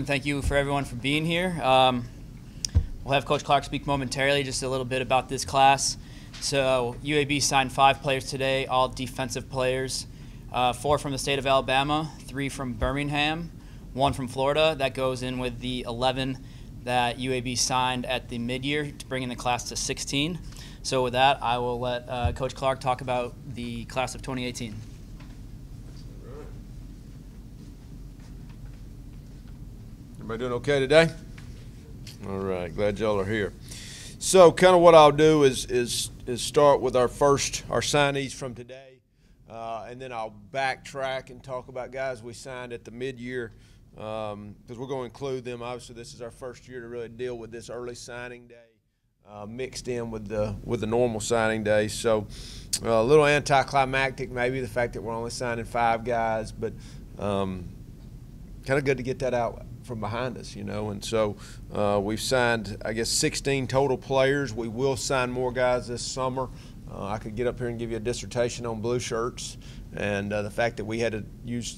Thank you for everyone for being here. We'll have Coach Clark speak momentarily, just a little bit about this class. So UAB signed 5 players today, all defensive players. 4 from the state of Alabama, 3 from Birmingham, 1 from Florida. That goes in with the 11 that UAB signed at the mid-year to bring in the class to 16. So with that, I will let Coach Clark talk about the class of 2018. Everybody doing okay today? All right, glad y'all are here. So kind of what I'll do is start with our signees from today, and then I'll backtrack and talk about guys we signed at the mid-year, because we're going to include them. Obviously, this is our first year to really deal with this early signing day, mixed in with the normal signing day. So a little anticlimactic maybe, the fact that we're only signing 5 guys, but kind of good to get that out from behind us, you know. And so we've signed, I guess, 16 total players. We will sign more guys this summer. I could get up here and give you a dissertation on blue shirts and the fact that we had to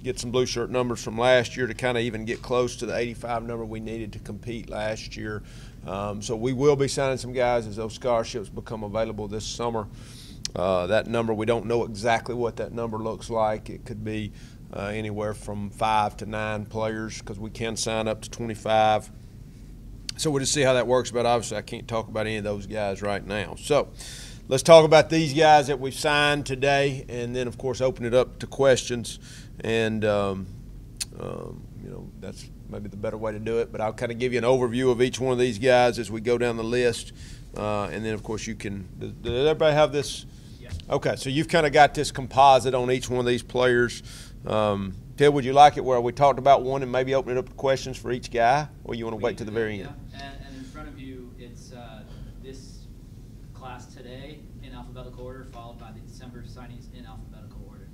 get some blue shirt numbers from last year to kind of even get close to the 85 number we needed to compete last year. So we will be signing some guys as those scholarships become available this summer. That number, we don't know exactly what that number looks like. It could be anywhere from 5 to 9 players, because we can sign up to 25. So we'll just see how that works, but obviously I can't talk about any of those guys right now. So let's talk about these guys that we've signed today, and then, of course, open it up to questions. And, you know, that's maybe the better way to do it, but I'll kind of give you an overview of each one of these guys as we go down the list. And then, of course, you can – did everybody have this? Yes. Okay, so you've kind of got this composite on each one of these players. Ted, would you like it where we talked about one and maybe open it up to questions for each guy, or you want to wait to the very end? Yeah, and in front of you, it's this class today in alphabetical order, followed by the December signees in alphabetical order.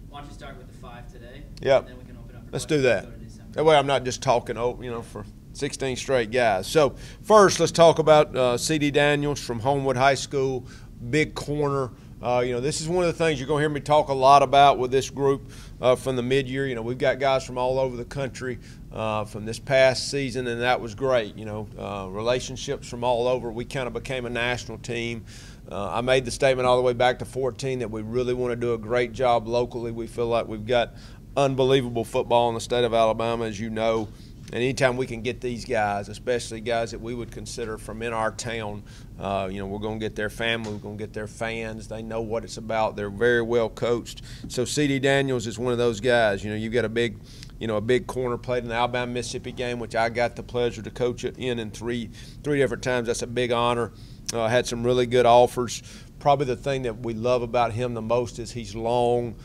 Why don't you start with the 5 today? Yeah. And then we can open up for Let's do that. That way I'm not just talking, you know, for 16 straight guys. So first, let's talk about C.D. Daniels from Homewood High School, big corner. You know, this is one of the things you're going to hear me talk a lot about with this group from the mid-year. You know, we've got guys from all over the country from this past season, and that was great. You know, relationships from all over. We kind of became a national team. I made the statement all the way back to 14 that we really want to do a great job locally. We feel like we've got unbelievable football in the state of Alabama, as you know. And anytime we can get these guys, especially guys that we would consider from in our town, you know, we're going to get their family, we're going to get their fans. They know what it's about. They're very well coached. So C.D. Daniels is one of those guys. You know, you've got a big corner, played in the Alabama-Mississippi game, which I got the pleasure to coach it in three different times. That's a big honor. Had some really good offers. Probably the thing that we love about him the most is he's long.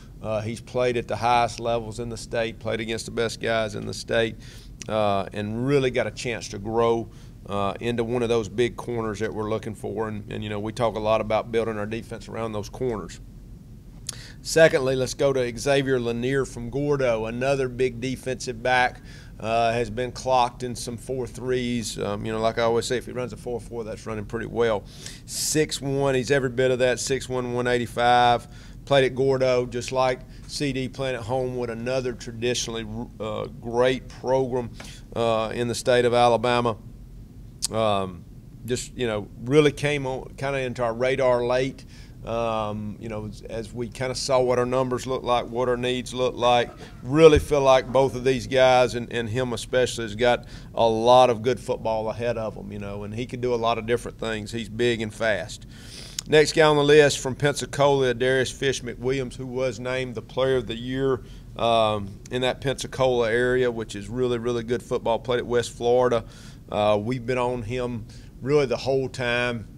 He's played at the highest levels in the state, played against the best guys in the state. And really got a chance to grow into one of those big corners that we're looking for. And, you know, we talk a lot about building our defense around those corners. Secondly, let's go to Xavier Lanier from Gordo, another big defensive back. Has been clocked in some 4.3s. You know, like I always say, if he runs a 4.4, that's running pretty well. 6'1", he's every bit of that, 6'1", 185. Played at Gordo, just like C.D. playing at Homewood, another traditionally great program in the state of Alabama. Just, you know, really came on kind of into our radar late. You know, as we kind of saw what our numbers look like, what our needs look like. Really feel like both of these guys, and him especially, has got a lot of good football ahead of him, you know, and he can do a lot of different things. He's big and fast. Next guy on the list from Pensacola, Darius Fish McWilliams, who was named the Player of the Year in that Pensacola area, which is really, really good football. Played at West Florida. We've been on him really the whole time.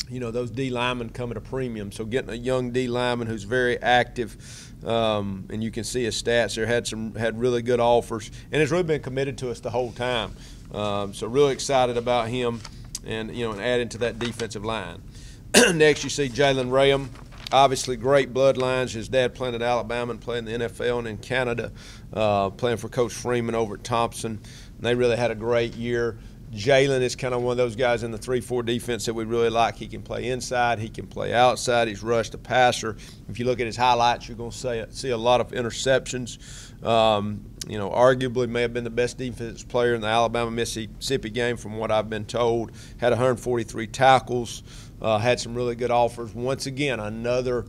You know, those D linemen come at a premium. So getting a young D lineman who's very active, and you can see his stats there, had really good offers, and has really been committed to us the whole time. So really excited about him, and, you know, and adding to that defensive line. Next, you see Jalen Rayham. Obviously, great bloodlines. His dad playing at Alabama and playing in the NFL and in Canada, playing for Coach Freeman over at Thompson. And they really had a great year. Jalen is kind of one of those guys in the 3-4 defense that we really like. He can play inside. He can play outside. He's rushed a passer. If you look at his highlights, you're going to see a lot of interceptions. You know, arguably may have been the best defensive player in the Alabama-Mississippi game from what I've been told. Had 143 tackles. Had some really good offers. Once again, another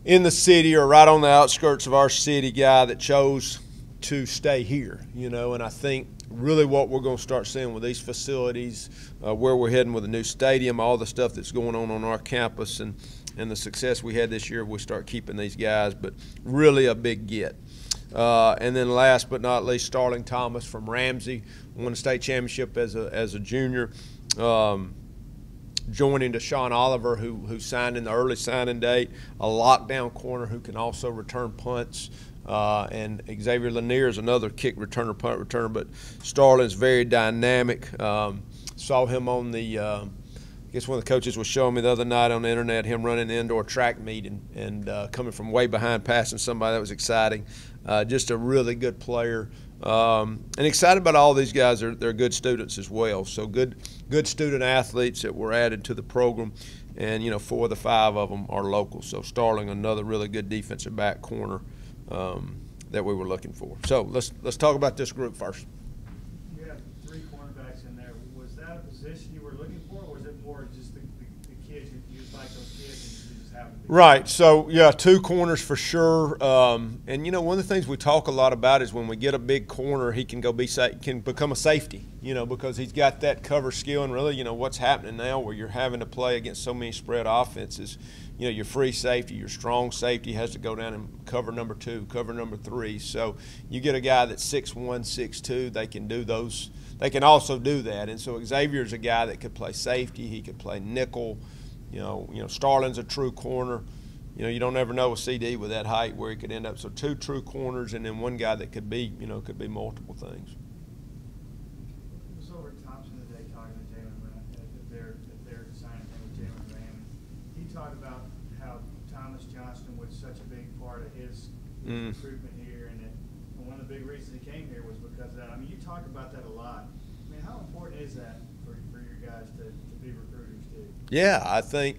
in the city or right on the outskirts of our city guy that chose to stay here, you know, and I think really what we're going to start seeing with these facilities, where we're heading with a new stadium, all the stuff that's going on our campus and the success we had this year, we start keeping these guys, but really a big get. And then last but not least, Starling Thomas from Ramsey, won a state championship as a junior, joining Deshaun Oliver, who signed in the early signing date, a lockdown corner who can also return punts. And Xavier Lanier is another kick returner, punt returner, but Starling's very dynamic. Saw him on the, I guess one of the coaches was showing me the other night on the internet, him running the indoor track meet and coming from way behind, passing somebody. That was exciting. Just a really good player. And excited about all these guys. They're good students as well. So good student athletes that were added to the program. And, you know, 4 of the 5 of them are local. So Starling, another really good defensive back corner that we were looking for. So let's talk about this group first. You have 3 cornerbacks in there. Was that a position you were looking for, or was it more just the kids? You just like those kids and you just happen to be Right. So, yeah, 2 corners for sure. And, you know, one of the things we talk a lot about is when we get a big corner, he can can become a safety, you know, because he's got that cover skill. And really, you know, what's happening now where you're having to play against so many spread offenses, you know, your free safety, your strong safety has to go down and cover number 2, cover number 3. So you get a guy that's 6'1", 6'2", they can do those. They can also do that. And so Xavier's a guy that could play safety. He could play nickel. You know, Starling's a true corner. You know, you don't ever know with CD with that height where he could end up. So 2 true corners and then one guy that could be, you know, could be multiple things. I was over at Thompson today talking to Jalen Ram, if they're signing him with Jalen Ram. He talked about how Thomas Johnston was such a big part of his recruitment here, and one of the big reasons he came here was because of that. I mean, you talk about that a lot. I mean, how important is that for your guys to be recruiters too? Yeah, I think,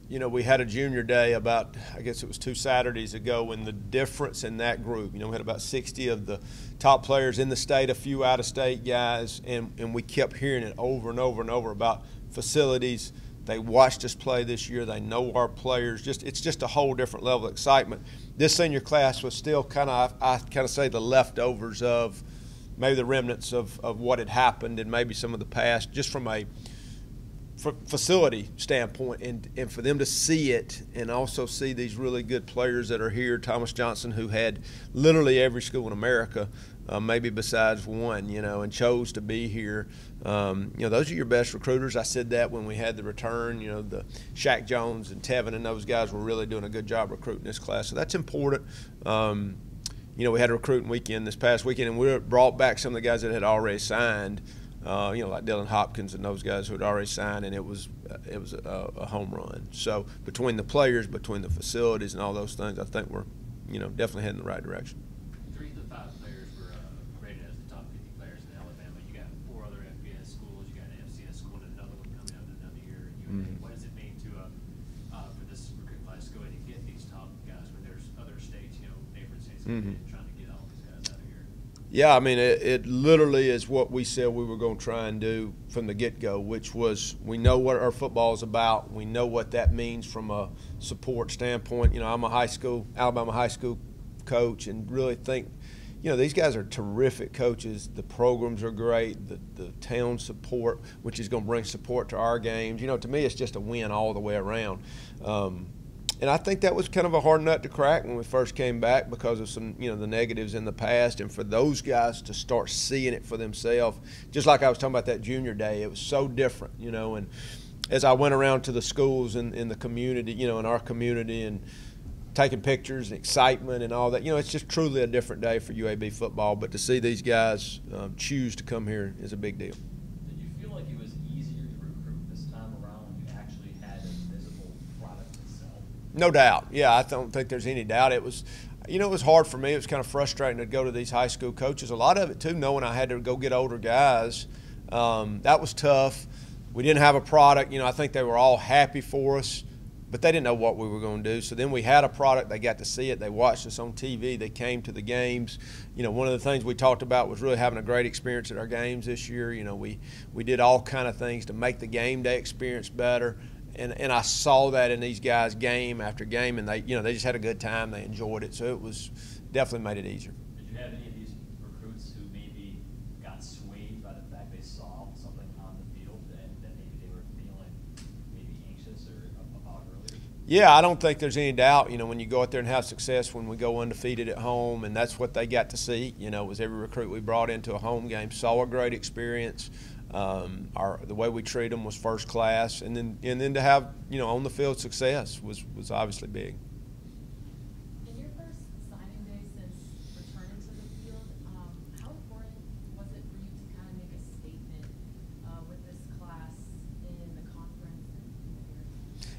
you know, we had a junior day about, I guess it was 2 Saturdays ago, and the difference in that group, you know, we had about 60 of the top players in the state, a few out-of-state guys, and we kept hearing it over and over and over about facilities. They watched us play this year. They know our players. It's just a whole different level of excitement. This senior class was still kind of, I kind of say, the leftovers of maybe the remnants of what had happened and maybe some of the past, just from a facility standpoint, and for them to see it and also see these really good players that are here. Thomas Johnston, who had literally every school in America, maybe besides one, you know, and chose to be here. You know, those are your best recruiters. I said that when we had the return. You know, the Shaq Jones and Tevin and those guys were really doing a good job recruiting this class, so that's important. You know, we had a recruiting weekend this past weekend, and we brought back some of the guys that had already signed. You know, like Dylan Hopkins and those guys who had already signed, and it was a home run. So between the players, between the facilities, and all those things, I think we're, you know, definitely heading in the right direction. 3 of the 5 players were rated as the top 50 players in Alabama. You got 4 other FBS schools. You got an FCS school, and another one coming up in another year. What does it mean to for this recruiting class to go ahead and get these top guys when there's other states, you know, neighboring states, trying to get all these guys out of here? Yeah, I mean, it literally is what we said we were going to try and do from the get-go, which was we know what our football is about. We know what that means from a support standpoint. You know, I'm a Alabama high school coach, and really think, you know, these guys are terrific coaches. The programs are great. The town support, which is going to bring support to our games. You know, to me, it's just a win all the way around. And I think that was kind of a hard nut to crack when we first came back because of some, you know, the negatives in the past. And for those guys to start seeing it for themselves, just like I was talking about that junior day, it was so different, you know. And as I went around to the schools in the community, you know, in our community, and taking pictures and excitement and all that, you know, it's just truly a different day for UAB football. But to see these guys choose to come here is a big deal. Did you feel like it was easier to recruit this time around when you actually had a visible product to sell? No doubt. Yeah, I don't think there's any doubt. It was, You know, it was hard for me. It was kind of frustrating to go to these high school coaches. A lot of it, too, knowing I had to go get older guys. That was tough. We didn't have a product. You know, I think they were all happy for us, but they didn't know what we were going to do. So then we had a product. They got to see it. They watched us on TV. They came to the games. You know, one of the things we talked about was really having a great experience at our games this year. You know, we did all kind of things to make the game day experience better. And I saw that in these guys game after game, and they just had a good time. They enjoyed it, so it was definitely made it easier. Did you have any of these recruits who maybe got swayed by the fact they saw something on the field that maybe they were feeling maybe anxious or about earlier? Yeah, I don't think there's any doubt. You know, when you go out there and have success, when we go undefeated at home, and that's what they got to see. You know, was every recruit we brought into a home game saw a great experience. The way we treat them was first class, and then to have, you know, on the field success was obviously big. In your first signing day since returning to the field, how important was it for you to kind of make a statement with this class in the conference and in the area?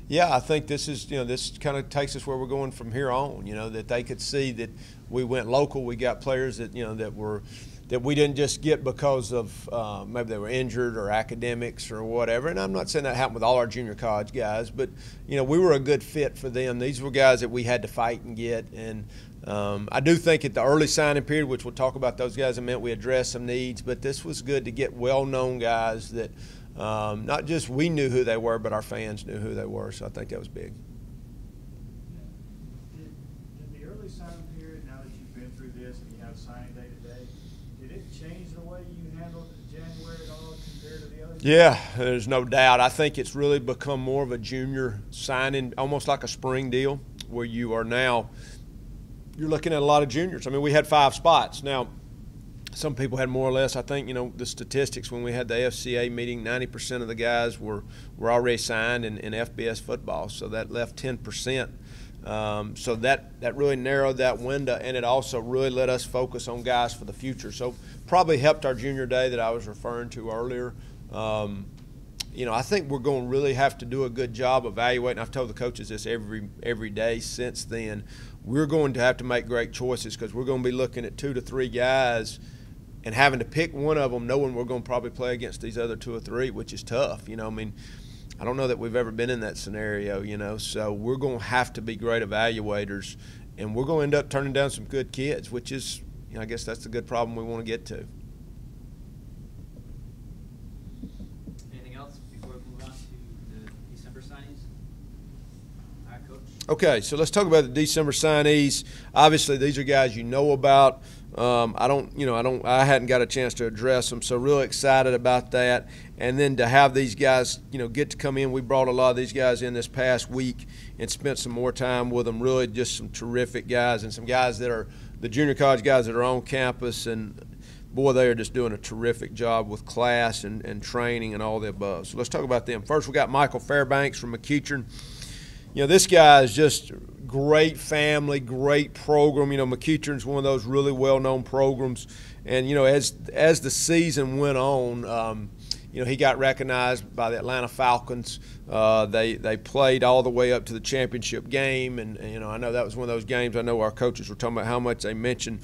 Yeah, I think this is, you know, this kind of takes us where we're going from here on. You know, that they could see that we went local. We got players that, you know, that we didn't just get because of maybe they were injured or academics or whatever. And I'm not saying that happened with all our junior college guys, but, you know, we were a good fit for them. These were guys that we had to fight and get. And I do think at the early signing period, which we'll talk about those guys, it meant we addressed some needs. But this was good to get well-known guys that not just we knew who they were, but our fans knew who they were. So I think that was big. In the early signing period, now that you've been through this and you have signing day today, did it change the way you handled January at all compared to the others? Yeah, there's no doubt. I think it's really become more of a junior signing, almost like a spring deal, where you are now – you're looking at a lot of juniors. I mean, we had 5 spots. Now, some people had more or less. I think, you know, the statistics when we had the FCA meeting, 90% of the guys were already signed in FBS football, so that left 10%. So that really narrowed that window, and it also really let us focus on guys for the future. So probably helped our junior day that I was referring to earlier. You know, I think we're going to really have to do a good job evaluating. I've told the coaches this every day since then. We're going to have to make great choices because we're going to be looking at 2 to 3 guys and having to pick one of them, knowing we're going to probably play against these other 2 or 3, which is tough. You know, I mean, I don't know that we've ever been in that scenario, you know, so we're going to have to be great evaluators, and we're going to end up turning down some good kids, which is, you know, I guess that's the good problem we want to get to. Anything else before we move on to the December signings? All right, Coach. Okay, so let's talk about the December signees. Obviously, these are guys you know about. I hadn't got a chance to address them, so really excited about that. And then to have these guys, you know, get to come in. We brought a lot of these guys in this past week and spent some more time with them. Really, just some terrific guys and some guys that are the junior college guys that are on campus. And boy, they are just doing a terrific job with class and training and all the above. So let's talk about them. First, we got Michael Fairbanks from McEachern. You know, this guy is just great family, great program. You know, McEachern's one of those really well-known programs. And, you know, as the season went on, you know, he got recognized by the Atlanta Falcons. They played all the way up to the championship game. And, you know, I know that was one of those games. I know our coaches were talking about how much they mentioned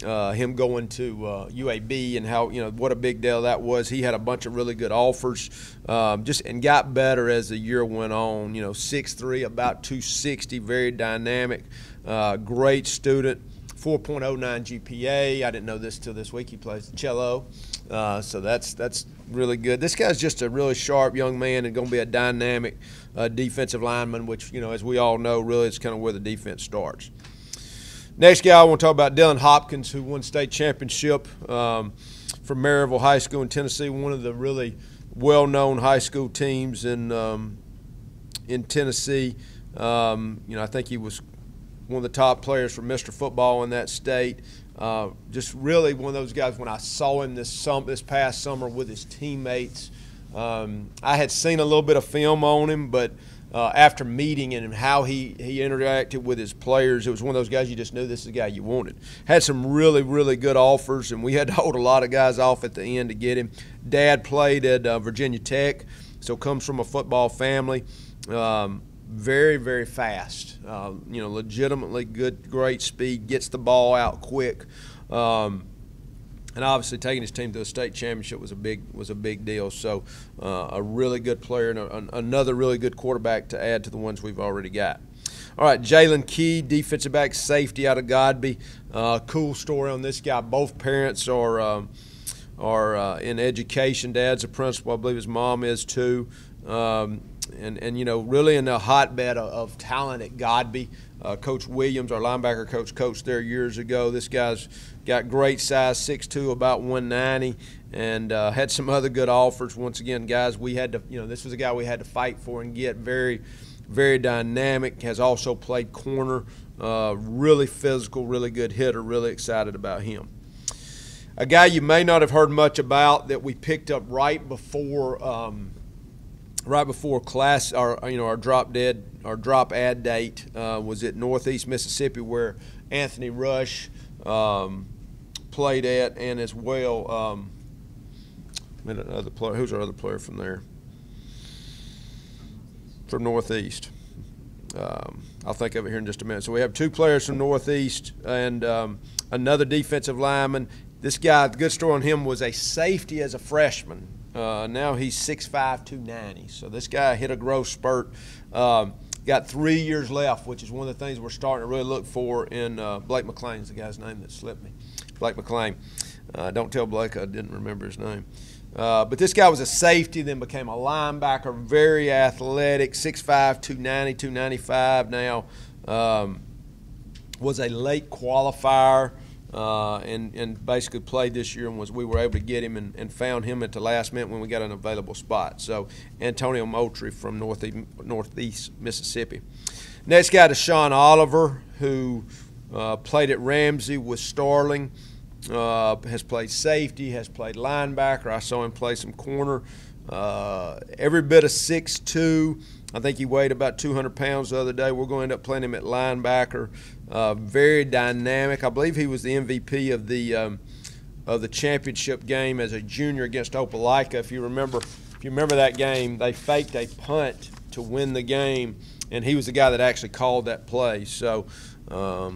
him going to UAB and how, you know, what a big deal that was. He had a bunch of really good offers and got better as the year went on. You know, 6'3", about 260, very dynamic, great student, 4.09 GPA. I didn't know this till this week. He plays the cello, so that's really good. This guy's just a really sharp young man and going to be a dynamic defensive lineman, which, you know, as we all know, really is kind of where the defense starts. Next guy I want to talk about, Dylan Hopkins, who won state championship from Maryville High School in Tennessee, one of the really well-known high school teams in Tennessee. You know, I think he was one of the top players for Mr. Football in that state. Just really one of those guys, when I saw him this past summer with his teammates, I had seen a little bit of film on him, but after meeting him and how he interacted with his players, it was one of those guys you just knew this is the guy you wanted. Had some really, really good offers, and we had to hold a lot of guys off at the end to get him. Dad played at Virginia Tech, so comes from a football family. very, very fast. Legitimately good, great speed, gets the ball out quick. And obviously taking his team to a state championship was a big deal. So a really good player and another really good quarterback to add to the ones we've already got. All right, Jalen Key, defensive back, safety out of Godby. Cool story on this guy. Both parents are in education. Dad's a principal. I believe his mom is too. And really in the hotbed of talent at Godby. Coach Williams, our linebacker coach, coached there years ago. This guy's got great size, 6'2", about 190, and had some other good offers. Once again, guys, we had to, this was a guy we had to fight for and get. Very, very dynamic. Has also played corner. Really physical, really good hitter. Really excited about him. A guy you may not have heard much about that we picked up right before class, our drop add date was at Northeast Mississippi, where Anthony Rush played at, and as well another player. Who's our other player from there? From Northeast. I'll think of it here in just a minute. So we have two players from Northeast and another defensive lineman. This guy, the good story on him, was a safety as a freshman. Now he's 6'5", 290. So this guy hit a growth spurt. Got 3 years left, which is one of the things we're starting to really look for in Blake McLean's the guy's name that slipped me. Blake McLean. Don't tell Blake I didn't remember his name. But this guy was a safety, then became a linebacker, very athletic, 6'5", 290, 295 now. Was a late qualifier. And basically played this year, and we were able to get him and found him at the last minute when we got an available spot. So Antonio Moultrie from Northeast Mississippi. Next guy, Deshaun Oliver, who played at Ramsey with Starling, has played safety, has played linebacker. I saw him play some corner. Every bit of 6'2". I think he weighed about 200 pounds the other day. We're going to end up playing him at linebacker. Very dynamic. I believe he was the MVP of the championship game as a junior against Opelika. If you remember that game, they faked a punt to win the game, and he was the guy that actually called that play. So that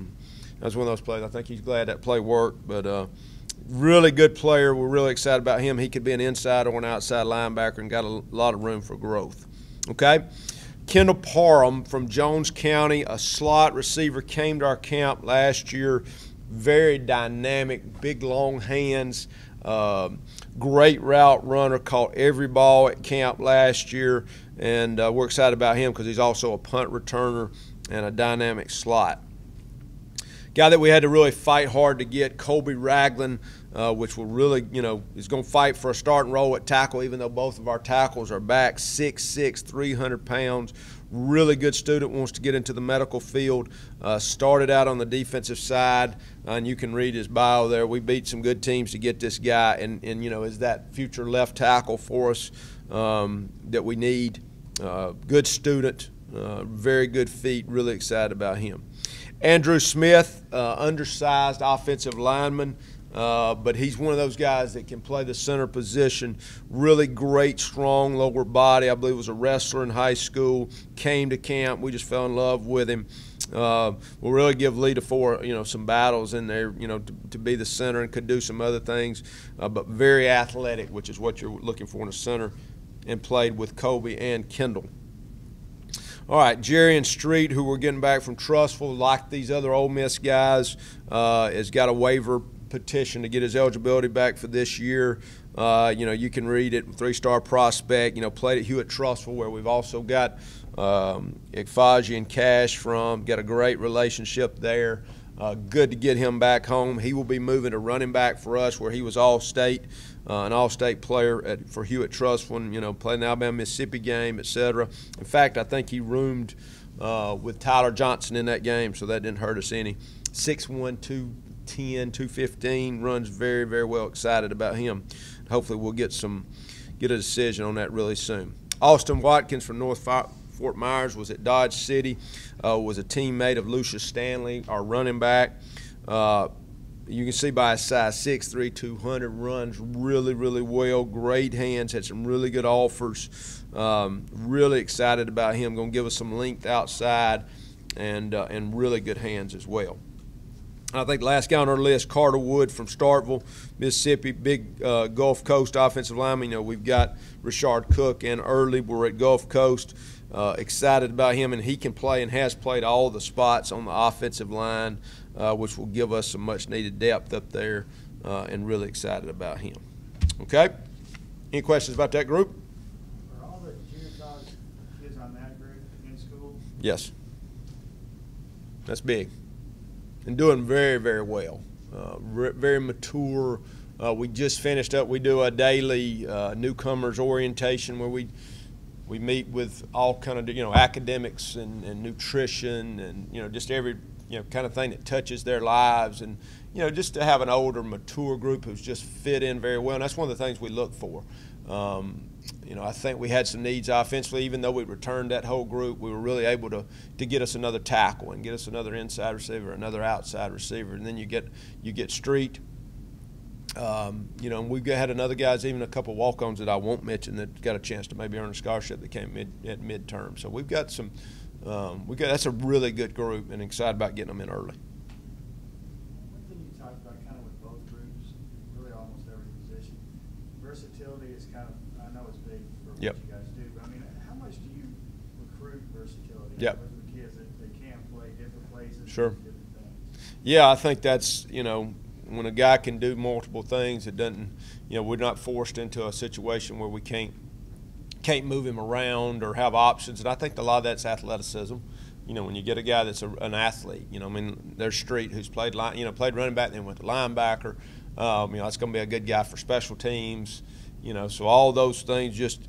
was one of those plays. I think he's glad that play worked. But really good player. We're really excited about him. He could be an inside or an outside linebacker and got a lot of room for growth. Okay. Kendall Parham from Jones County, a slot receiver, came to our camp last year. Very dynamic, big, long hands, great route runner, caught every ball at camp last year, and we're excited about him because he's also a punt returner and a dynamic slot. Guy that we had to really fight hard to get, Colby Ragland, which will really, is going to fight for a starting role at tackle, even though both of our tackles are back, 6'6", 300 pounds. Really good student, wants to get into the medical field. Started out on the defensive side, and you can read his bio there. We beat some good teams to get this guy, and is that future left tackle for us that we need. Good student, very good feet, really excited about him. Andrew Smith, undersized offensive lineman, but he's one of those guys that can play the center position. Really great, strong lower body. I believe was a wrestler in high school. Came to camp. We just fell in love with him. We'll really give Lee DeFore, some battles in there, to be the center, and could do some other things, but very athletic, which is what you're looking for in a center, and played with Kobe and Kendall. All right, Jerry and Street, who we're getting back from Trussville, like these other Ole Miss guys, has got a waiver petition to get his eligibility back for this year. You can read it, 3-star prospect, played at Hewitt-Trussville, where we've also got Ikfaji and Cash from, got a great relationship there. Good to get him back home. He will be moving to running back for us, where he was all-state, an all-state player for Hewitt-Trussville, and, played an Alabama-Mississippi game, etc. In fact, I think he roomed with Tyler Johnson in that game, so that didn't hurt us any. 6'1", 210, 215, runs very, very well. Excited about him. Hopefully we'll get a decision on that really soon. Austin Watkins from North Fort Myers was at Dodge City, was a teammate of Lucius Stanley, our running back. You can see by his size, 6'3", 200, runs really, really well. Great hands, had some really good offers. Really excited about him. Going to give us some length outside and really good hands as well. I think the last guy on our list, Carter Wood from Starkville, Mississippi, big Gulf Coast offensive lineman. You know, we've got Rashard Cook and Early. We're at Gulf Coast. Excited about him, and he can play and has played all the spots on the offensive line, which will give us some much-needed depth up there, and really excited about him. Okay? Any questions about that group? Are all the junior college kids on that group in school? Yes. That's big. And doing very, very well. Very mature. We just finished up. We do a daily newcomers orientation where we meet with all kind of, academics and nutrition and, just every, kind of thing that touches their lives. And, just to have an older, mature group who's just fit in very well. And that's one of the things we look for. I think we had some needs offensively. Even though we returned that whole group, we were really able to get us another tackle and get us another inside receiver, another outside receiver, and then you get street. And we've had another guys, even a couple walk-ons that I won't mention, that got a chance to maybe earn a scholarship that came at midterm. So we've got some. That's a really good group, and excited about getting them in early. One thing you talked about kind of with both groups, really almost every position, versatility is kind of, I know it's big for what Yep. you guys do, but I mean, how much do you recruit versatility? Yep. With the kids that they can play different places, Sure. different things. Yeah, I think that's, when a guy can do multiple things, it doesn't, we're not forced into a situation where we can't move him around or have options. And I think a lot of that's athleticism. When you get a guy that's an athlete, there's Street who's played running back, then went to linebacker. That's going to be a good guy for special teams. So all those things, just,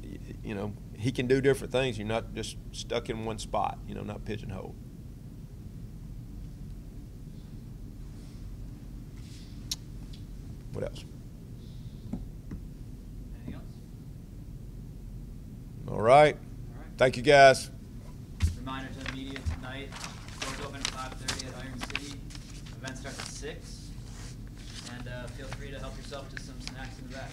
he can do different things. You're not just stuck in one spot, not pigeonholed. What else? Anything else? All right. All right. Thank you, guys. Reminder to the media tonight, doors open at 5:30 at Iron City. Event starts at 6. And feel free to help yourself to some snacks in the back.